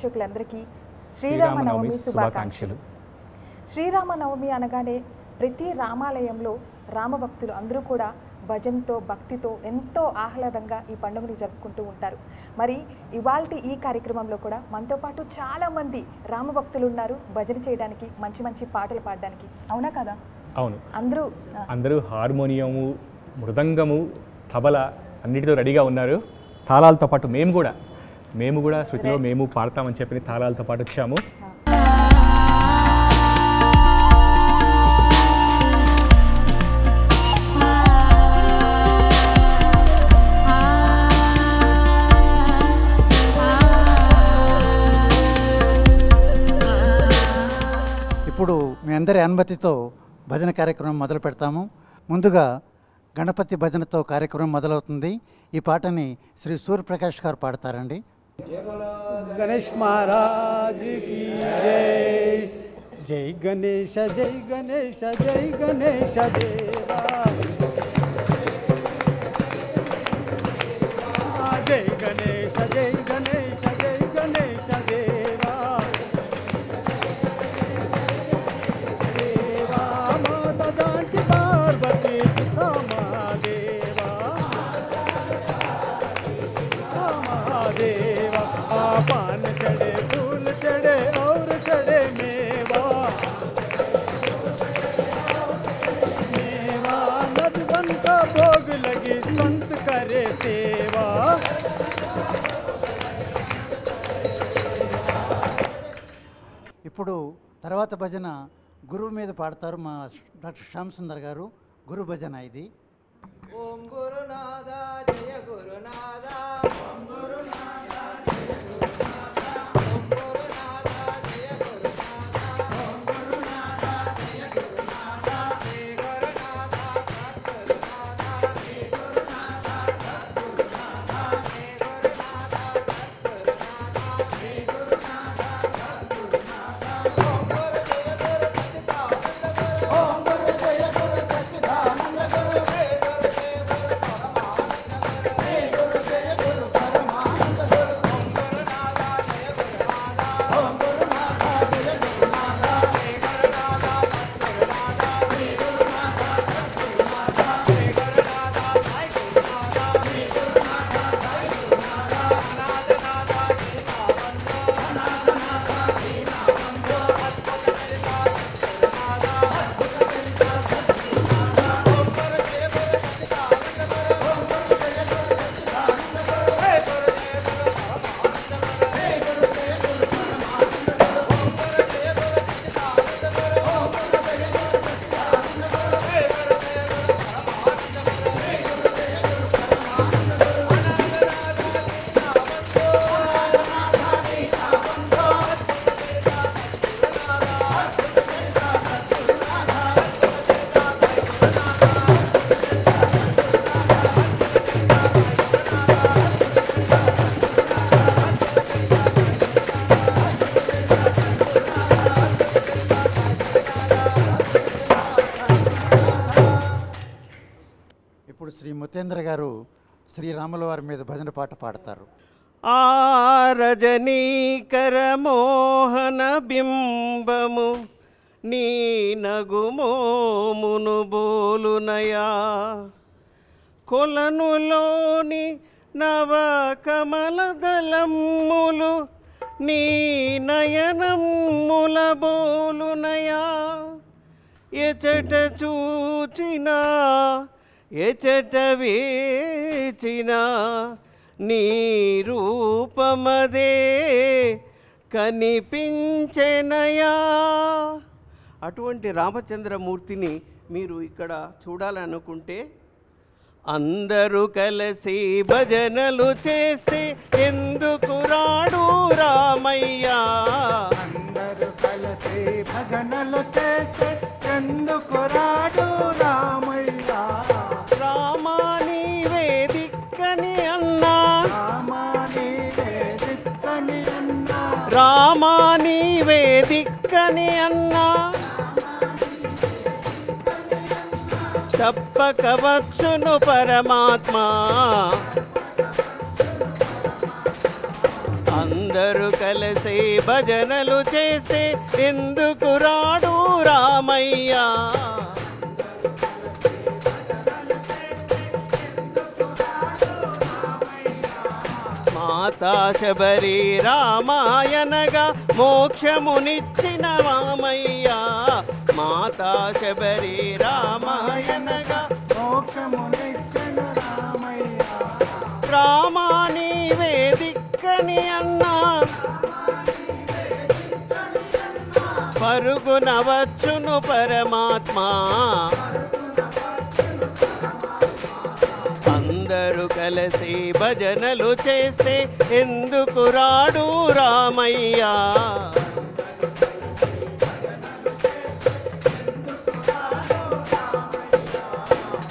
ప్రేక్షకులందరికీ శ్రీరామనవమి శుభాకాంక్షలు. శ్రీరామనవమి అనగానే ప్రతి రామాలయంలో రామభక్తులు అందరూ కూడా భజనతో భక్తితో ఎంతో ఆహ్లాదంగా ఈ పండుగని జరుపుకుంటూ ఉంటారు. మరి ఇవాల్టి ఈ కార్యక్రమంలో కూడా మనతో పాటు చాలామంది రామభక్తులు ఉన్నారు భజన చేయడానికి, మంచి మంచి పాటలు పాడడానికి. అవునా కదా? అవును, అందరూ హార్మోనియము, మృదంగము, తబల అన్నిటితో రెడీగా ఉన్నారు. తాళాలతో పాటు మేము కూడా శృతిలో మేము పాడతామని చెప్పి తాళాలతో పాటు వచ్చాము. ఇప్పుడు మీ అందరి అనుమతితో భజన కార్యక్రమం మొదలు పెడతాము. ముందుగా గణపతి భజనతో కార్యక్రమం మొదలవుతుంది. ఈ పాటని శ్రీ సూర్యప్రకాష్ గారు పాడతారండి. గణేష్ మహారాజ్ కి జై. జై గణేశ జై గణేశ జై గణేశ దేవా. జై గణేశ జై గణేశ జై గణేశ దేవా. దేవా మాతా జానకి పార్వతి రామదేవా. रामदेवा पान चढ़े फूल चढ़े और चढ़े मेवा. मेवा नदवन का भोग लगी संत करे सेवा. ఇప్పుడు తర్వాత భజన గురువు మీద పాడతారు మా డాక్టర్ శ్యామ్ సుందర్ గారు. గురు భజన ఇది. ఓం గురునాథ జయ గురునాథ. ఓం గురునాథ జయ గురునాథ. ఓం గురునాథ జయ గురునాథ. ఓం గురునాథ జయ గురునాథ. జయ గురునాథ సద్గురునాథ. జయ గురునాథ సద్గురునాథ. జయ గురునాథ సద్గురునాథ. జయ గురునాథ సద్గురునాథ. ఓం గురు జయ గురు సచ్చిదానంద గురు. ఓం గురు జయ గురు సచ్చిదానంద గురు. శ్రీ ముతేంద్ర గారు శ్రీరాముల వారి మీద భజన పాట పాడతారు. ఆ రజనీకర మోహన బింబము నీ నగుమోమును బోలునయా. కొలనులోని నవ కమలదళములు నీ నయనముల బోలునయా. ఎచట చూచినా ఎచట వేచినా నీ రూపమదే కనిపించెనయా. అటువంటి రామచంద్రమూర్తిని మీరు ఇక్కడ చూడాలనుకుంటే అందరూ కలిసి భజనలు చేస్తే ఎందుకు రాడు రామయ్యా. అందరూ కలిసి భజనలు చేస్తే ఎందుకు రాడు రామయ్యా. రామాని వేదికని అన్నా. రామాని వేదికని అన్నా. రామాని వేదికని అన్నా. తప్పక వచ్చును పరమాత్మ. అందరూ కలిసి భజనలు చేస్తే ఎందుకు రాడు రామయ్య మాతా శబరి రామాయణగా మోక్షమునిచ్చిన రామయ్య మాతా శబరి రామాయణగా మోక్షమునిచ్చిన రామయ్య రామాని వేదికని అన్నా పరుగున వచ్చును పరమాత్మ అందరూ కలిసి భజనలు చేస్తే ఎందుకు రాడు రామయ్య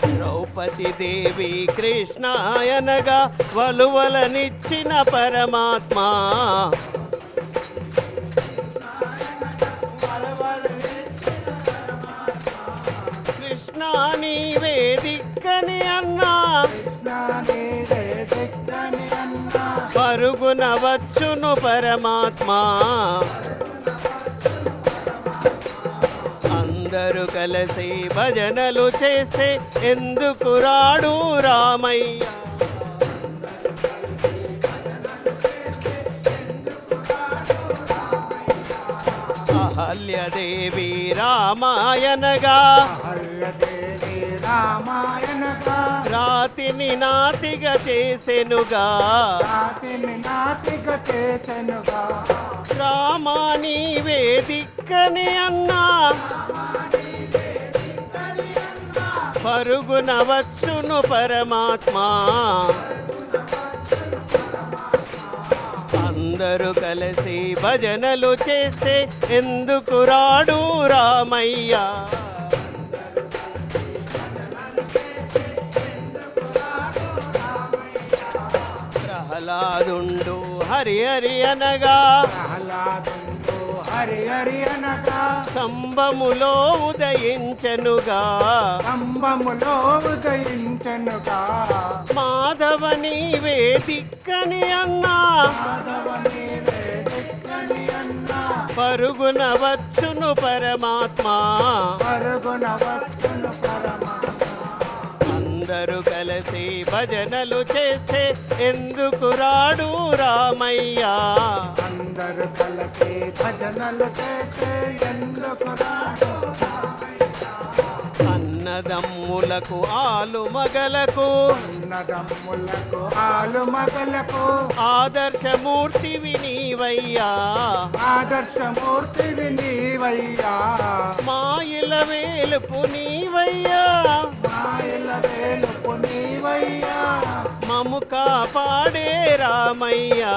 ద్రౌపది దేవి కృష్ణాయనగా వలువలనిచ్చిన పరమాత్మ కృష్ణ నీవే దిక్కని అన్నా పరుగున వచ్చును పరమాత్మ అందరూ కలిసి భజనలు చేస్తే ఎందుకు రాడు రామయ్య అహల్యదేవి రామాయణగా రాతిని నాతిగా చేసెనుగా రామాని వేదికని అన్నా పరుగున వచ్చును పరమాత్మ అందరూ కలిసి భజనలు చేస్తే ఎందుకు రాడు రామయ్య ప్రహ్లాదుండు హరి హరి అనగా స్తంభములో ఉదయించనుగా మాధవని వేదికని అన్నా పరుగున వచ్చును పరమాత్మ అందరూ కలిసి భజనలు చేస్తే ఎందుకు రాడు రామయ్య అందరూ కలిసి భజనలు చేస్తే ఎందుకు రాడు అన్నదమ్ములకు ఆలుమగలకు ఆదర్శమూర్తివి నీవయ్యా మాయిల వేలుపు నీవయ్యా మము కాపాడే రామయ్యా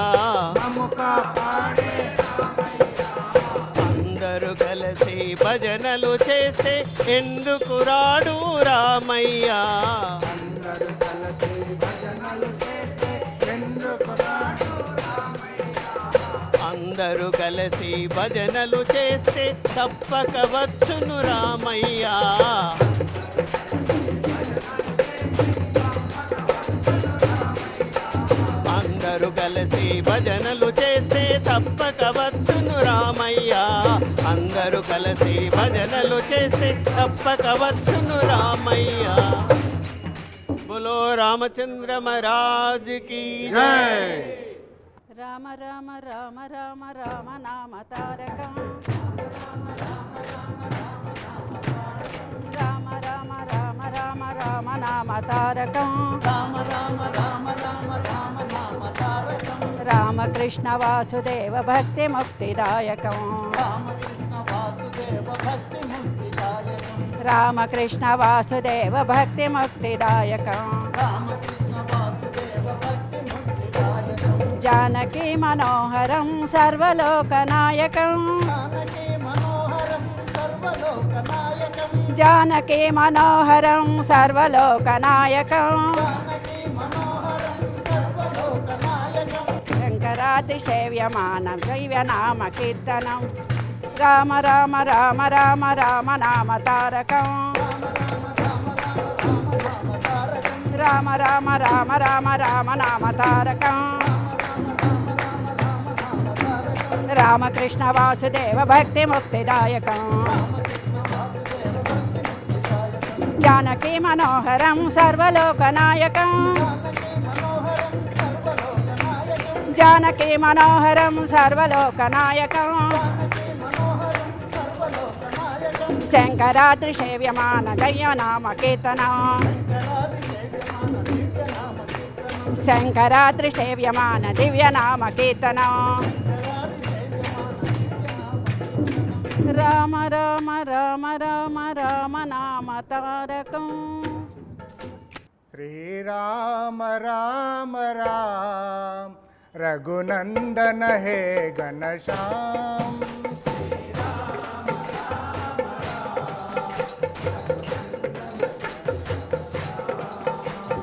అందరూ కలిసి భజనలు చేస్తే ఎందుకు రాడు రామయ్య అందరూ కలిసి భజనలు చేస్తే తప్పక వచ్చును రామయ్య అందరూ కలిసి భజనలు చేస్తే తప్పక వచ్చును రామయ్య అందరూ కలిసి భజనలు చేస్తే తప్పక వచ్చును రామయ్య బోలో రామచంద్ర మహారాజ్ की जय రామ రామ రామ రామ రామ నామ తారకం రామ రామ రామ రామ రామ నామ తారకం రామకృష్ణ వాసుదేవ భక్తి ముక్తిదాయకం రామకృష్ణ వాసుదేవ భక్తి ముక్తిదాయకం जानकी मनोहरं सर्वलोकनायकं जानकी मनोहरं सर्वलोकनायकं शङ्करातिसेव्यमानं दैव्यनामकीर्तनं राम राम राम राम राम नाम तारकं राम राम राम राम राम नाम तारकं రామకృష్ణ వాసుదేవ భక్తి ముక్తిదాయకం జానకి మనోహరం సర్వలోకనాయకం జానకి మనోహరం సర్వలోకనాయకం శంకరాద్రి సేవ్యమాన దయ్యనామ కీర్తనం శంకరాద్రి సేవ్యమాన దివ్యనామ కీర్తనం రామ రామ రామ రామ రామ నామ తారకం శ్రీరామ రామ రామ రఘునందన హే ఘనశ్యామ్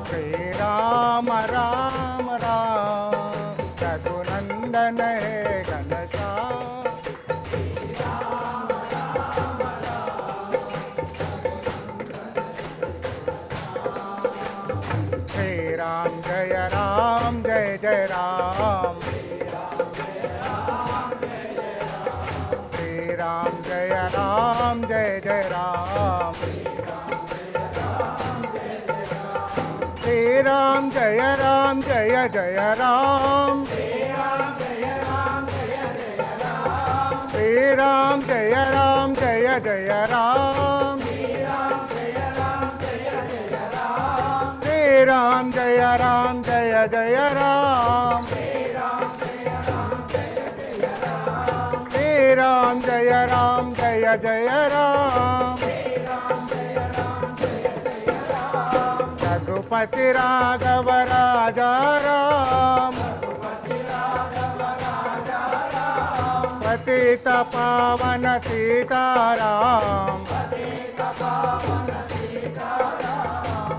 శ్రీరామ రామ రామ రఘునందన హే ఘనశ్యామ్ राम जय जय राम श्री राम जय जय राम श्री राम जय जय राम श्री राम जय जय राम राम जय जय राम श्री राम जय जय राम रघुपति राघव राजा राम पतित पावन सीताराम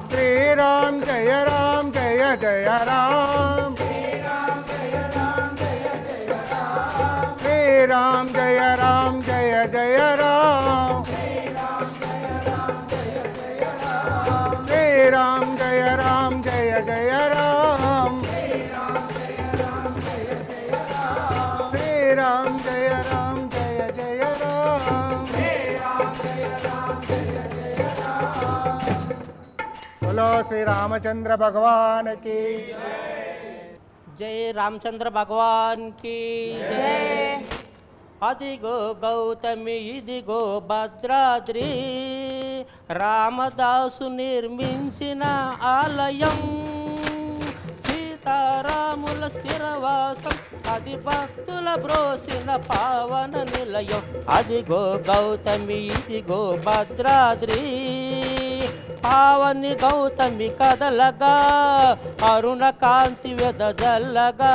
श्री राम जय जय राम श्री राम जय जय राम श्री राम जय जय राम श्री राम जय जय राम बोलो श्री रामचंद्र भगवान की जय रामचंद्र भगवान की जय అదిగో గౌతమి ఇదిగో భద్రాద్రి రామదాసు నిర్మించిన ఆలయం సీతారాముల స్థిరవాసం అది భక్తుల బ్రోసిన పావన నిలయం అదిగో గౌతమి ఇదిగో భద్రాద్రి పావని గౌతమి కదలగా అరుణ కాంతి వెదజల్లగా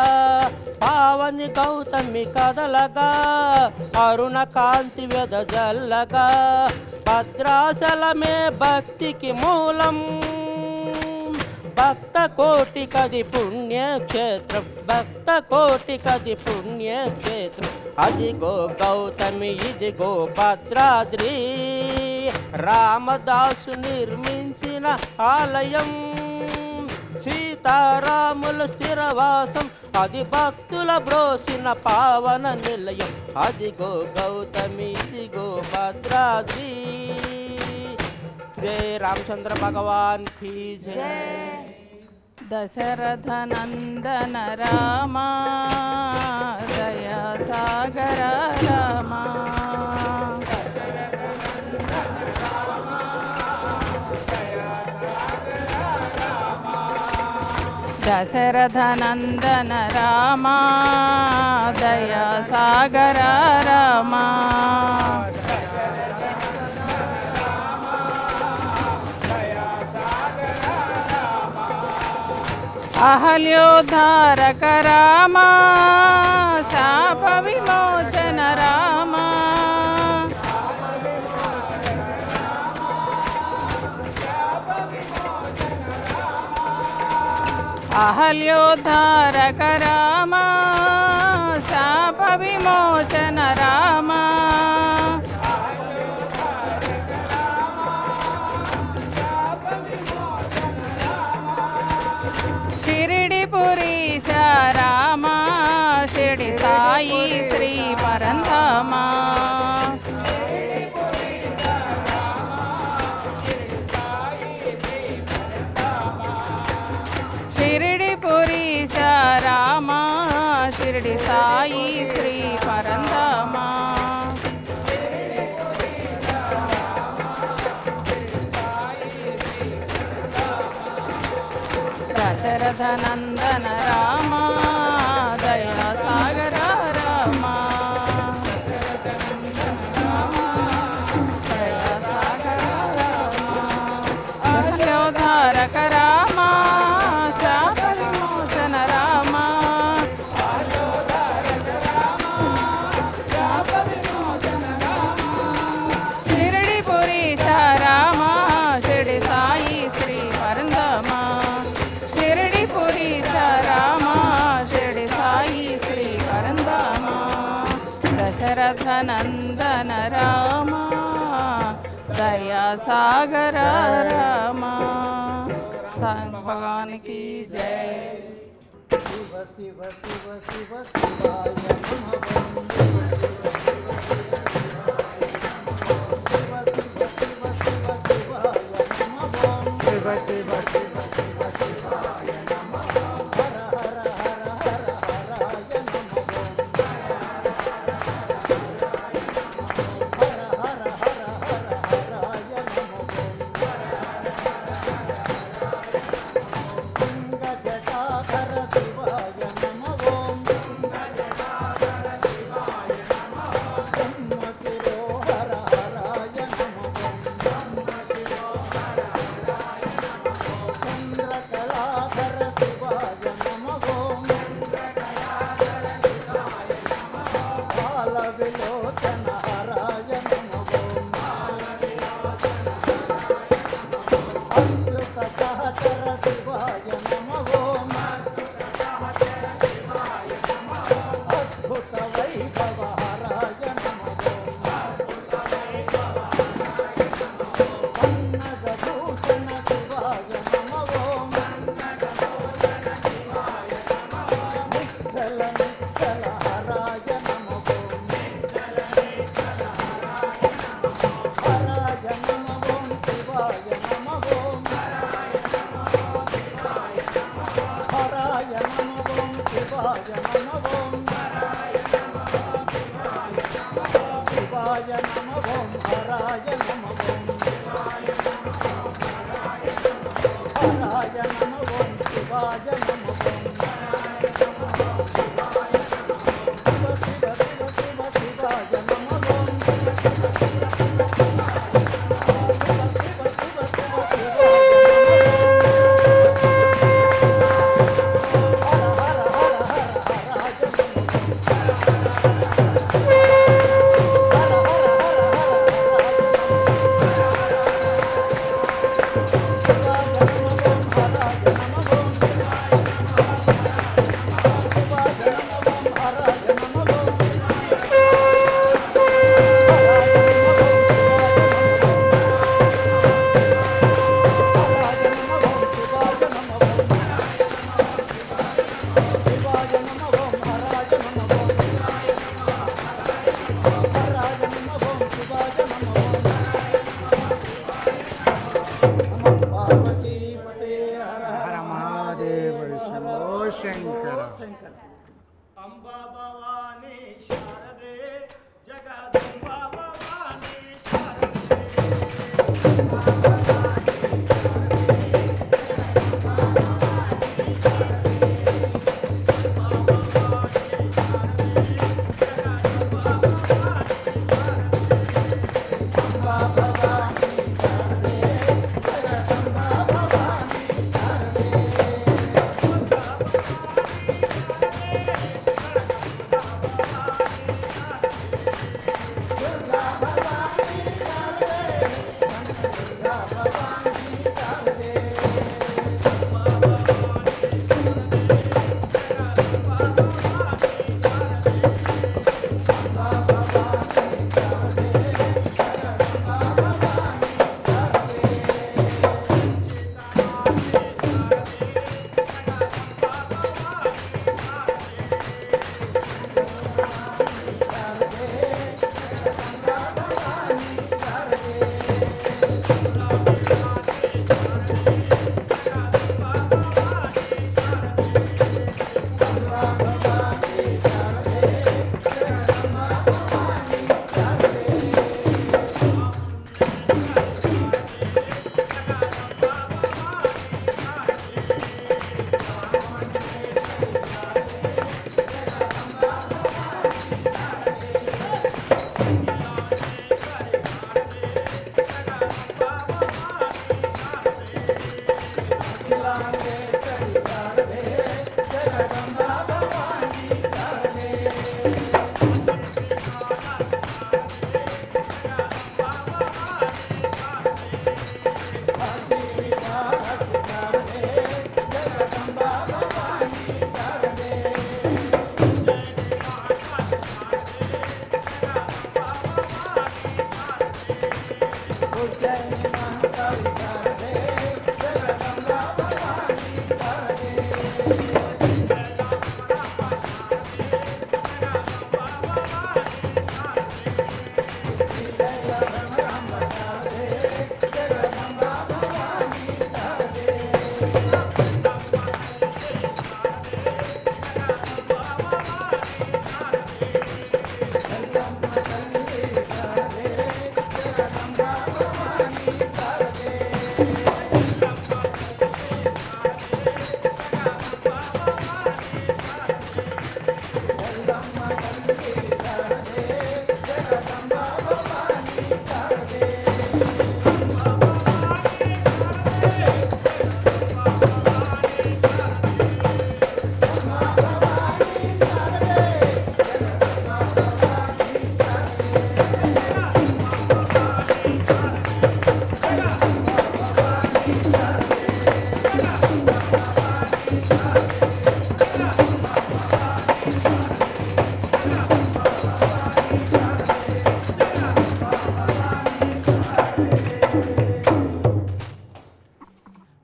పావని గౌతమి కదలగా అరుణ కాంతి వెదజల్లగా భద్రాచలమే భక్తికి మూలం భక్త కోటి కది పుణ్యక్షేత్రం భక్త కోటి కది పుణ్యక్షేత్రం అదిగో గౌతమి ఇదిగో భద్రాద్రి రామదాసు నిర్మించిన ఆలయం సీతారాముల స్థిరవాసం అది భక్తుల బ్రోసిన పావన నిలయం అదిగో గౌతమి ఇదిగో భద్రాద్రి जय रामचंद्र भगवान की जय दशरथ नंदन रामा दया सागर रामा दशरथ नंदन रामा दया सागर रामा अहल्योद्धारक रामा शाप विमोचन रामा अहल्योद्धारक रामा शाप विमोचन रामा शिरडी पुरी रामा शिरडी साई श्री దశరథనందన రామ దయా సాగర రామ దయా సాగర రామ అహల్యోధారక రామ శాప విమోచన రామ షిరిడిపురీశ రామ షిరిడి సాయి శ్రీ పరందమ షిరిడిపురీశ రామ షిరిడి సాయి శ్రీ పరందమ దశరథనందన రామ దయా సాగర రామ భగవానికి జై. శివ శివ శివ శివ శివాయ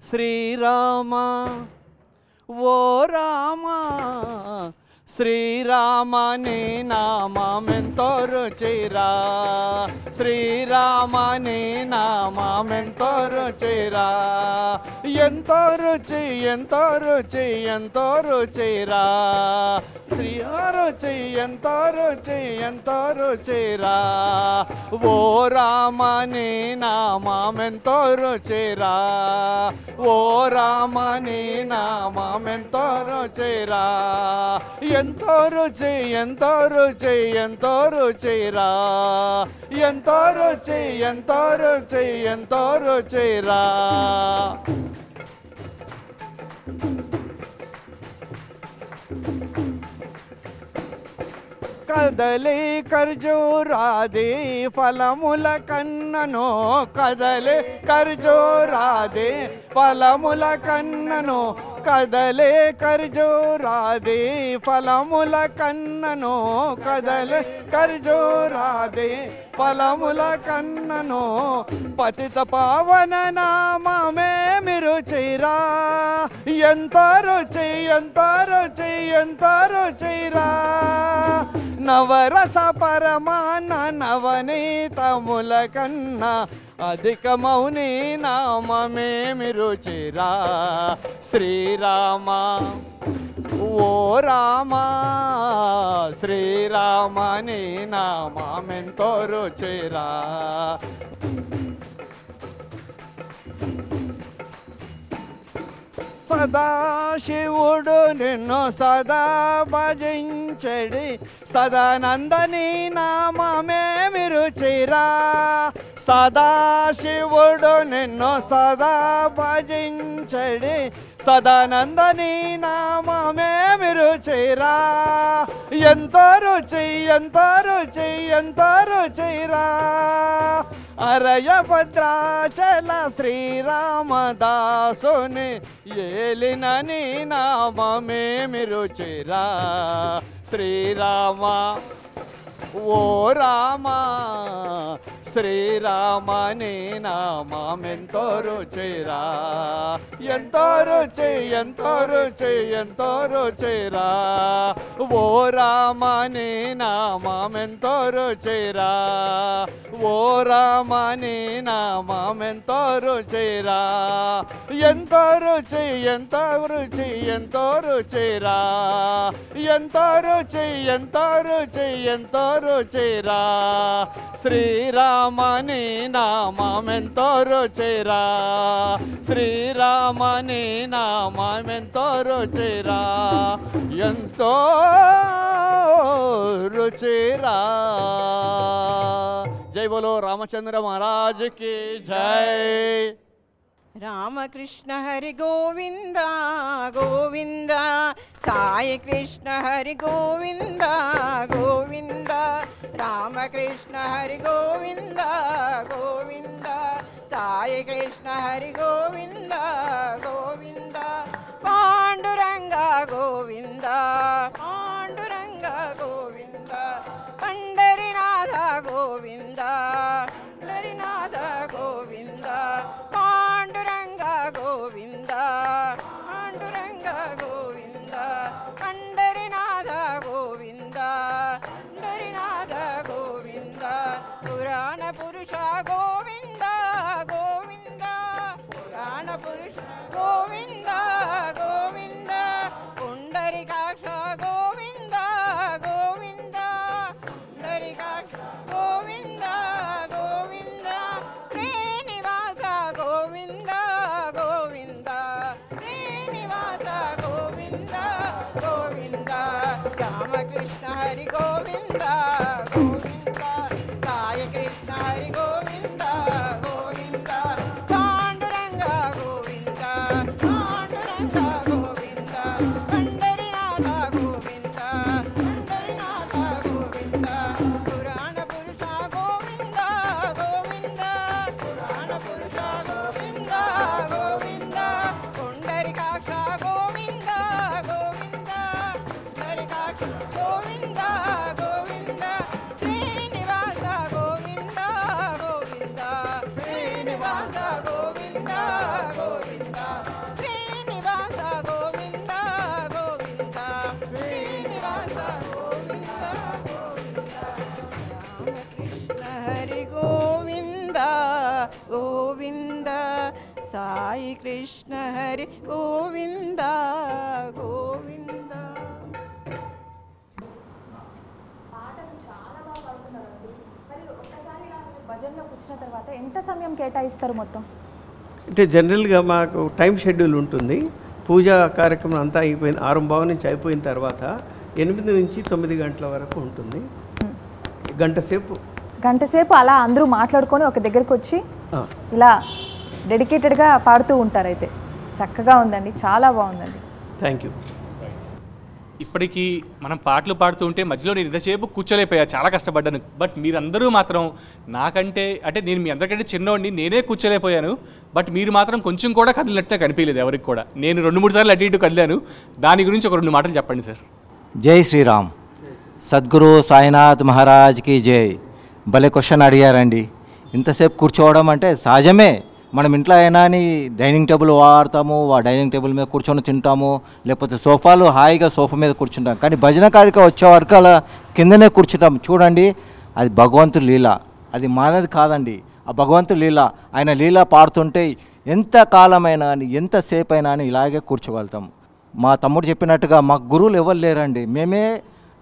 శ్రీరామ ఓ రామ శ్రీరామ నీ నామమెంతో రుచిరా శ్రీరామ నీ నామమెంతో రుచిరా ఎంతో రుచి ఎంతో రుచి ఎంతో రుచిరా శ్రీ రుచి ఎంతో రుచి ఎంతో రుచిరా ఓ రామ నీ నామమెంతో రుచిరా ఓ రామ నీ నామమెంతో రుచిరా ఎంతో రుచి ఎంతో రుచి ఎంతో రుచిరా ఎంతో రుచి ఎంతో రుచి ఎంతో రుచిరా కదలి ఖర్జూరాది ఫలముల కన్నను కదలి ఖర్జూరాది ఫలముల కన్నను కదలి ఖర్జూరాది ఫలముల కన్నను కదలి ఖర్జూరాది ఫలముల కన్నను పతిత పావన నామమే రుచిరా ఎంత రుచి ఎంత రుచి ఎంత రుచిరా నవరస పరమాన నవనీతముల కన్నా అధికమౌని నామమేమి రుచిరా శ్రీరామ ఓ రామ శ్రీరామ నీ నామమెంతో రుచిరా సదాశివుడు నిన్ను సదా భజించడి సదానందని నామమేమి రుచిరా సదాశివుడు నిన్ను సదా భజించడి సదానందని నామమేమి రుచిరా ఎంతో రుచి ఎంతో రుచి ఎంతో రుచిరా అరయ భద్రాచల శ్రీరామదాసుని ఏలిన నీ నామమేమి రుచిరా శ్రీరామ ఓ రామ శ్రీరామ నీ నామమెంతో రుచిరా ఎంతో రుచి ఎంతో రుచి ఎంతో రుచిరా ఓ రామ నీ నామమెంతో రుచిరా ఓ రామ నీ నామమెంతో రుచిరా ఎంతో రుచి ఎంతో రుచి ఎంతో రుచిరా ఎంతో రుచి ఎంతో రుచి ఎంతో రుచిరా శ్రీరామ నీ నామమెంతో రుచిరా శ్రీరామ నీ నామమెంతో రుచిరా ఎంతో రుచిరా జై బోలో రామచంద్ర మహారాజ్ కి జై రామకృష్ణ హరి గోవింద గోవింద సాయి కృష్ణ హరి గోవింద గోవింద రామకృష్ణ హరి గోవింద గోవింద సాయి కృష్ణ హరి గోవింద గోవింద పాండురంగ గోవింద పాండురంగ గోవింద పండరినాథ గోవింద పండరినాథ గోవింద పాండురంగ గోవింద పాండురంగ గోవింద పండరినాథ గోవింద పండరినాథ గోవింద పురాణ పురుష గోవింద గోవింద పురాణ పురుష గోవింద గోవింద పుండరికాక్ష గోవింద గోవింద పుండరికా గోవింద గోవింద శ్రీనివాస గోవింద గోవింద శ్రీనివాస గోవింద గోవింద రామకృష్ణ హరి గోవింద గోవింద సాయ కృష్ణ హరి గోవింద గోవింద పాండురంగ గోవింద పాండురంగ గోవింద పండరినాథ గోవింద పండరినాథ గోవింద పురాణ పురుష గోవింద గోవింద పురాణ పురుష గోవింద గోవింద పుండరికాక్ష గోవింద గోవింద పుండరికాక్ష గోవింద గోవింద శ్రీనివాస గోవింద గోవింద శ్రీనివాస గోవింద గోవింద శ్రీనివాస గోవింద గోవింద శ్రీనివాస గోవింద గోవింద హరి గోవింద గోవింద సాయి కృష్ణ హరి గోవింద గోవింద. పాటలు చాలా బాగా పాడుతున్నారు అందరూ. మరి ఒక్కసారి ఇలా మీరు భజనలో కూర్చున్న తర్వాత ఎంత సమయం కేటాయిస్తారు మొత్తం? అంటే జనరల్గా మాకు టైం షెడ్యూల్ ఉంటుంది. పూజా కార్యక్రమం అంతా అయిపోయింది, 6:15 నుంచి అయిపోయిన తర్వాత 8 నుంచి 9 గంటల వరకు ఉంటుంది. గంట సేపు అలా అందరూ మాట్లాడుకొని ఒక దగ్గరికి వచ్చి ఆ, ఇలా డెడికేటెడ్గా పాడుతూ ఉంటారు. అయితే చక్కగా ఉందండి, చాలా బాగుందండి. Thank you. ఇప్పటికీ మనం పాటలు పాడుతూ ఉంటే మధ్యలో నేను ఇంతసేపు కూర్చోలేకపోయా, చాలా కష్టపడ్డాను. బట్ మీరందరూ మాత్రం నాకంటే, అంటే నేను మీ అందరికంటే చిన్నోడిని, నేనే కూర్చోలేకపోయాను. బట్ మీరు మాత్రం కొంచెం కూడా కదిలినట్టే కనిపించలేదు ఎవరికి కూడా. నేను 2-3 సార్లు అటు ఇటు కదిలాను. దాని గురించి ఒక 2 మాటలు చెప్పండి సార్. జై శ్రీరామ్. సద్గురు సాయినాథ్ మహారాజ్కి జై. భలే క్వశ్చన్ అడిగారండి. ఇంతసేపు కూర్చోవడం అంటే సహజమే. మనం ఇంట్లో అయినా డైనింగ్ టేబుల్ వాడతాము, డైనింగ్ టేబుల్ మీద కూర్చొని తింటాము, లేకపోతే సోఫాలు హాయిగా సోఫా మీద కూర్చుంటాం. కానీ భజన కార్యక్రమం వచ్చే వరకు అలా కిందనే కూర్చుంటాం. చూడండి, అది భగవంతుడి లీల, అది మానది కాదండి. ఆ భగవంతుడి లీల, ఆయన లీల పాడుతుంటే ఎంత కాలమైనా కానీ ఎంతసేపు అయినా కానీ ఇలాగే కూర్చోగలుగుతాం. మా తమ్ముడు చెప్పినట్టుగా మాకు గురువులు ఎవరు లేరండి. మేమే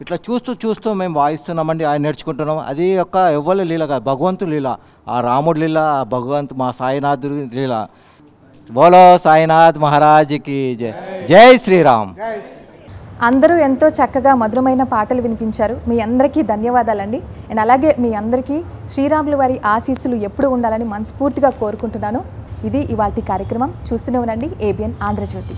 ఇట్లా చూస్తూ మేము వాయిస్తున్నామండి, ఆయన నేర్చుకుంటున్నాం. అది యొక్క ఎవ్వరి లీల కాదు, భగవంతుడి లీల. ఆ రాముడి లీల, ఆ భగవంతు మా సాయినాథుడి లీల. బోలో సాయినాథ్ మహారాజ్కి జై. జై శ్రీరామ్. అందరూ ఎంతో చక్కగా మధురమైన పాటలు వినిపించారు. మీ అందరికీ ధన్యవాదాలండి. అండ్ అలాగే మీ అందరికీ శ్రీరాములు వారి ఆశీస్సులు ఎప్పుడు ఉండాలని మనస్ఫూర్తిగా కోరుకుంటున్నాను. ఇది ఇవాల్టి కార్యక్రమం. చూస్తూనే ఉండండి ABN ఆంధ్రజ్యోతి.